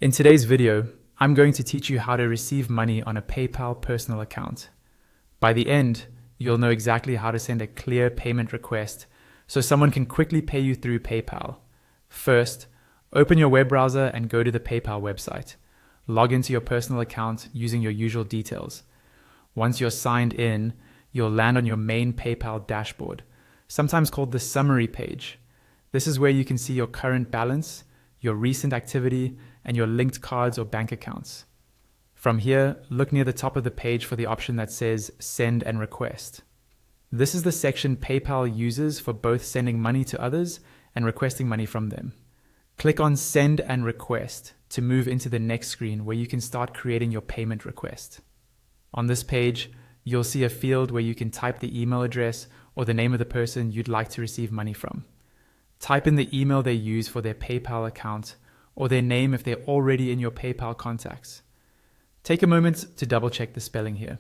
In today's video, I'm going to teach you how to receive money on a PayPal personal account. By the end, you'll know exactly how to send a clear payment request so someone can quickly pay you through PayPal. First, open your web browser and go to the PayPal website. Log into your personal account using your usual details. Once you're signed in, you'll land on your main PayPal dashboard, sometimes called the summary page. This is where you can see your current balance, your recent activity, and your linked cards or bank accounts. From here, look near the top of the page for the option that says Send and Request. This is the section PayPal uses for both sending money to others and requesting money from them. Click on Send and Request to move into the next screen where you can start creating your payment request. On this page, you'll see a field where you can type the email address or the name of the person you'd like to receive money from. Type in the email they use for their PayPal account or their name if they're already in your PayPal contacts. Take a moment to double check the spelling here.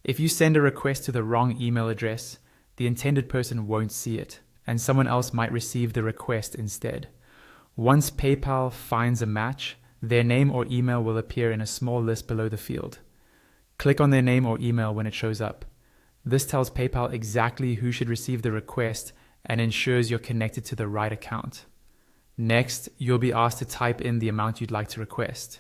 If you send a request to the wrong email address, the intended person won't see it, and someone else might receive the request instead. Once PayPal finds a match, their name or email will appear in a small list below the field. Click on their name or email when it shows up. This tells PayPal exactly who should receive the request and ensures you're connected to the right account. Next, you'll be asked to type in the amount you'd like to request.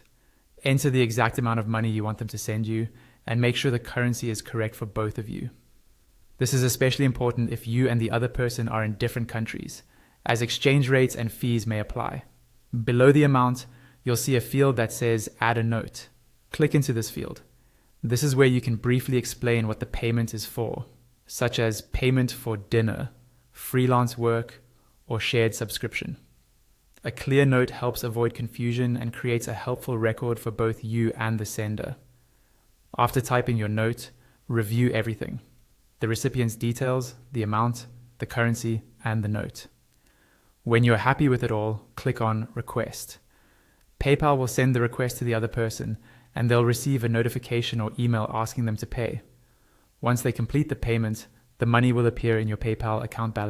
Enter the exact amount of money you want them to send you, and make sure the currency is correct for both of you. This is especially important if you and the other person are in different countries, as exchange rates and fees may apply. Below the amount, you'll see a field that says Add a Note. Click into this field. This is where you can briefly explain what the payment is for, such as payment for dinner, freelance work, or shared subscription. A clear note helps avoid confusion and creates a helpful record for both you and the sender. After typing your note, review everything: the recipient's details, the amount, the currency, and the note. When you're happy with it all, click on Request. PayPal will send the request to the other person, and they'll receive a notification or email asking them to pay. Once they complete the payment, the money will appear in your PayPal account balance.